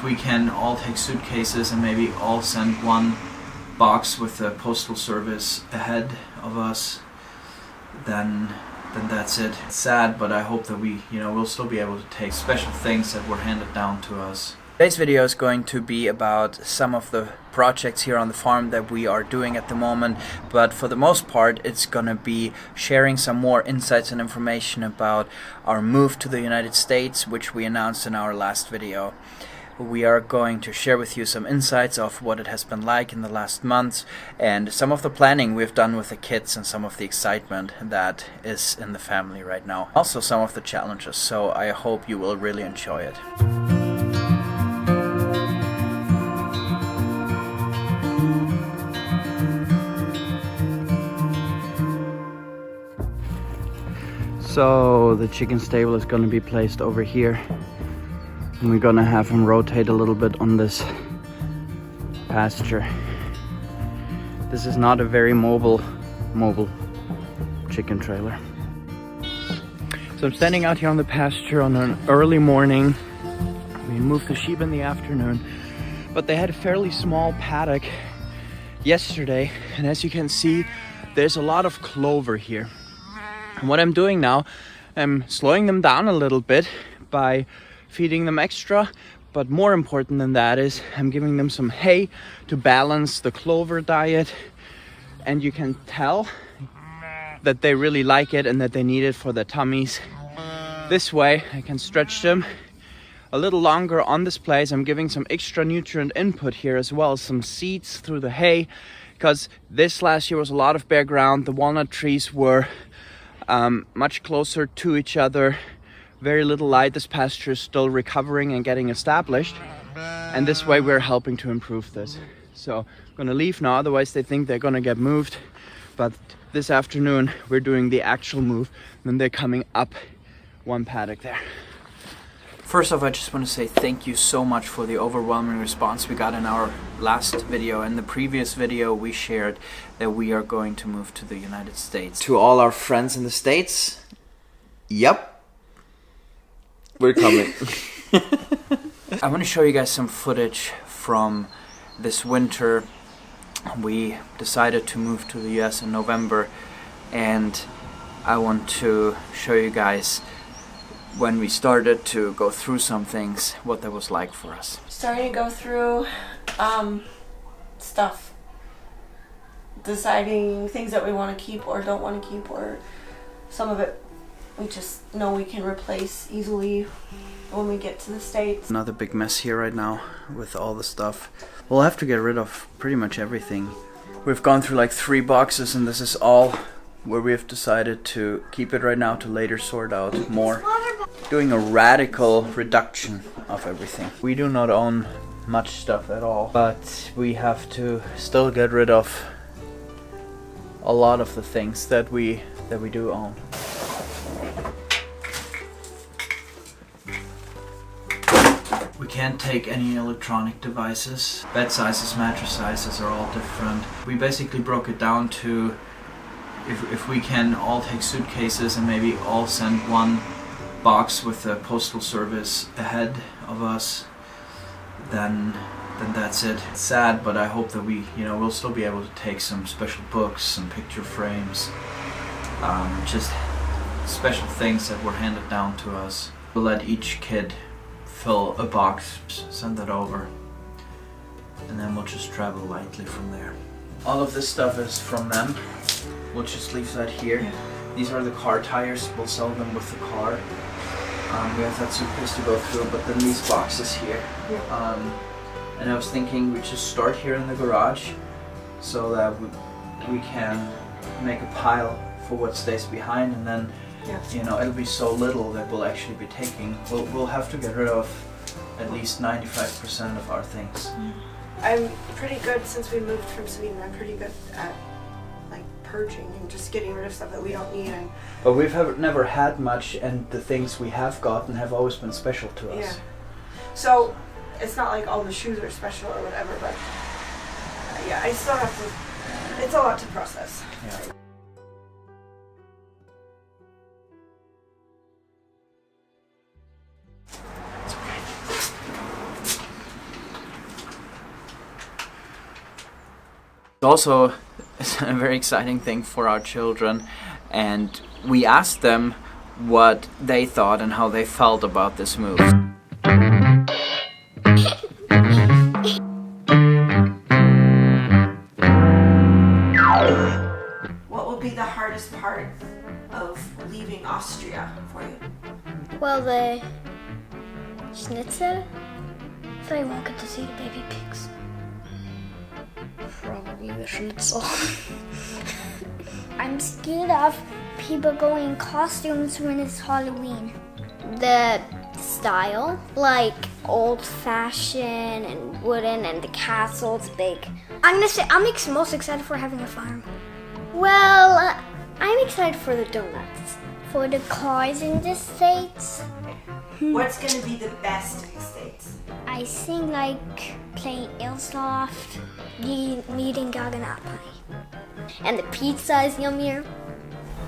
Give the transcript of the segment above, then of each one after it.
if we can all take suitcases and maybe all send one box with the postal service ahead of us, then that's it. It's sad, but I hope that we'll still be able to take special things that were handed down to us. Today's video is going to be about some of the projects here on the farm that we are doing at the moment, but for the most part it's gonna be sharing some more insights and information about our move to the United States, which we announced in our last video. We are going to share with you some insights of what it has been like in the last months and some of the planning we've done with the kids and some of the excitement that is in the family right now. Also some of the challenges, so I hope you will really enjoy it. So the chicken stable is going to be placed over here, and we're going to have him rotate a little bit on this pasture. This is not a very mobile chicken trailer. So I'm standing out here on the pasture on an early morning. We moved the sheep in the afternoon, but they had a fairly small paddock yesterday, and as you can see, there's a lot of clover here. And what I'm doing now, I'm slowing them down a little bit by feeding them extra, but more important than that is I'm giving them some hay to balance the clover diet, and you can tell that they really like it and that they need it for their tummies. This way I can stretch them a little longer on this place. I'm giving some extra nutrient input here as well, some seeds through the hay, because this last year was a lot of bare ground. The walnut trees were much closer to each other, very little light. This pasture is still recovering and getting established, and this way we're helping to improve this. So I'm gonna leave now, otherwise they think they're gonna get moved, but this afternoon we're doing the actual move, and then they're coming up one paddock there. First off, I just want to say thank you so much for the overwhelming response we got in our last video. In the previous video we shared that we are going to move to the United States. To all our friends in the States, yep, we're coming. I want to show you guys some footage from this winter. We decided to move to the US in November, and I want to show you guys when we started to go through some things, what that was like for us. Starting to go through stuff. Deciding things that we want to keep or don't want to keep, or some of it we just know we can replace easily when we get to the States. Another big mess here right now with all the stuff. We'll have to get rid of pretty much everything. We've gone through like 3 boxes, and this is all where we have decided to keep it right now to later sort out more. Doing a radical reduction of everything. We do not own much stuff at all, but we have to still get rid of a lot of the things that we do own. We can't take any electronic devices. Bed sizes, mattress sizes are all different. We basically broke it down to if we can all take suitcases and maybe all send one box with the postal service ahead of us, then that's it. It's sad, but I hope that we'll still be able to take some special books, some picture frames, just special things that were handed down to us. We'll let each kid fill a box, send that over, and then we'll just travel lightly from there. All of this stuff is from them. We'll just leave that here. Yeah. These are the car tires. We'll sell them with the car. We have that suitcase to go through, but then these boxes here. Yeah. And I was thinking we just start here in the garage so that we can make a pile for what stays behind, and then it'll be so little that we'll actually be taking. We'll have to get rid of at least 95% of our things. Mm. I'm pretty good, since we moved from Sweden, I'm pretty good at purging and just getting rid of stuff that we don't need. But we've never had much, and the things we have gotten have always been special to us. Yeah. So it's not like all the shoes are special or whatever, but yeah, I still have to, it's a lot to process. Yeah. Also, a very exciting thing for our children, and we asked them what they thought and how they felt about this move. What would be the hardest part of leaving Austria for you? Well, the schnitzel. So I won't get to see the baby pigs. Probably the schnitzel. I'm scared of people going in costumes when it's Halloween. The style, like old-fashioned and wooden, and the castle's big. I'm gonna say I'm most excited for having a farm. Well, I'm excited for the donuts. For the cars in the States, What's going to be the best in the States? I think like playing Airsoft, meeting Gaganappi. And the pizza is yummier.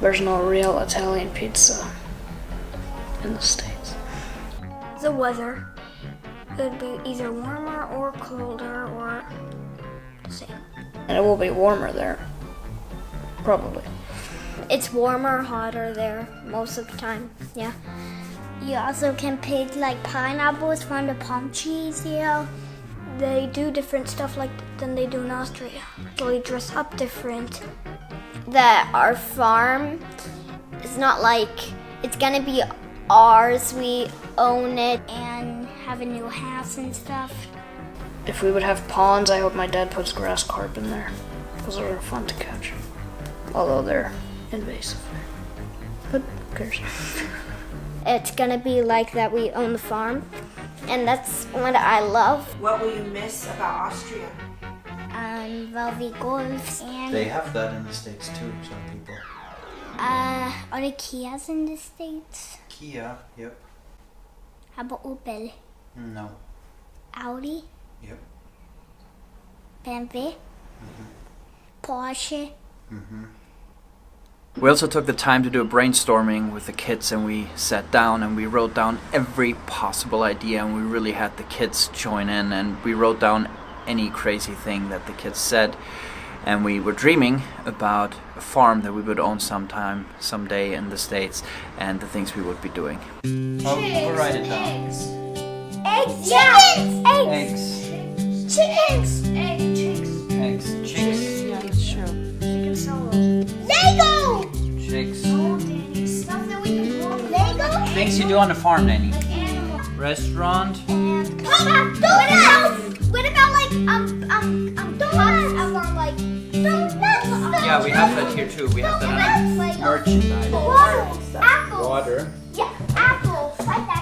There's no real Italian pizza in the States. The weather could be either warmer or colder or the same. And it will be warmer there. Probably. It's warmer or hotter there most of the time, yeah. You also can pick like pineapples from the palm trees here. They do different stuff like than they do in Austria. So they dress up different. Our farm is not like, it's gonna be ours, we own it and have a new house and stuff. If we would have ponds, I hope my dad puts grass carp in there. Because they're fun to catch. Although they're invasive. But who cares? It's gonna be like that we own the farm. And that's what I love. What will you miss about Austria? Well, the golfs and They have that in the States too, some people. are the Kias in the States? Kia, yep. How about Opel? No. Audi? Yep. BMW? Porsche? We also took the time to do a brainstorming with the kids, and we sat down and we wrote down every possible idea, and we really had the kids join in, and we wrote down any crazy thing that the kids said, and we were dreaming about a farm that we would own someday in the States, and the things we would be doing. We'll write it down. Eggs! Chickens! Eggs. Chickens! Eggs. Chicks. Yeah, that's true. Chicken solo. Lego! Chicks. Stuff that we can grow. Lego? Things you do on the farm, Nanny. Animals. Restaurant. What about like donuts? Or like donuts? Yeah, we have that here too. We have that on Like merchandise. apples. Water. Yeah, apples. Like that.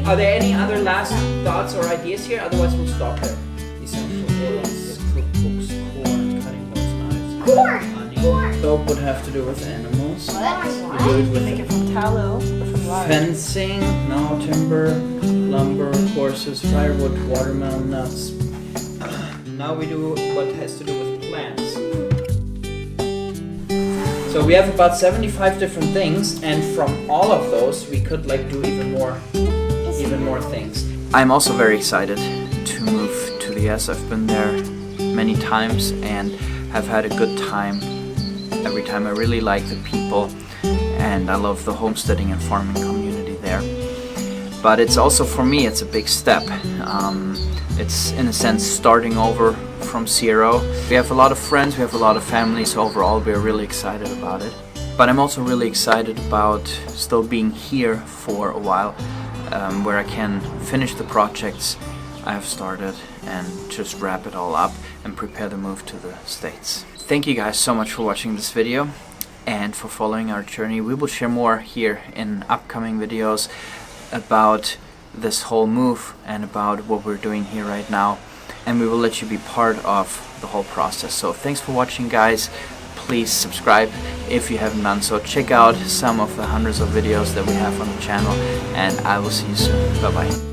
Are there any other last thoughts or ideas here? Otherwise, we'll stop there. Essential oils, cookbooks, corn, cutting boards, knives, Corn. honey. Soap would have to do with animals. We do it Make it with from tallow or from lard. fencing, no timber, lumber, horses, firewood, watermelon nuts. Now we do what has to do with plants. So we have about 75 different things, and from all of those, we could like do even more things. I'm also very excited to move to the US. I've been there many times and have had a good time every time. I really like the people, and I love the homesteading and farming community there. But it's also, for me, it's a big step. It's in a sense starting over from zero. We have a lot of friends, we have a lot of family, so overall we're really excited about it. But I'm also really excited about still being here for a while, where I can finish the projects I have started and just wrap it all up and prepare the move to the States. Thank you guys so much for watching this video and for following our journey. We will share more here in upcoming videos about this whole move and about what we're doing here right now, and we will let you be part of the whole process. So thanks for watching, guys. Please subscribe if you haven't done so. Check out some of the hundreds of videos that we have on the channel, and I will see you soon. Bye bye.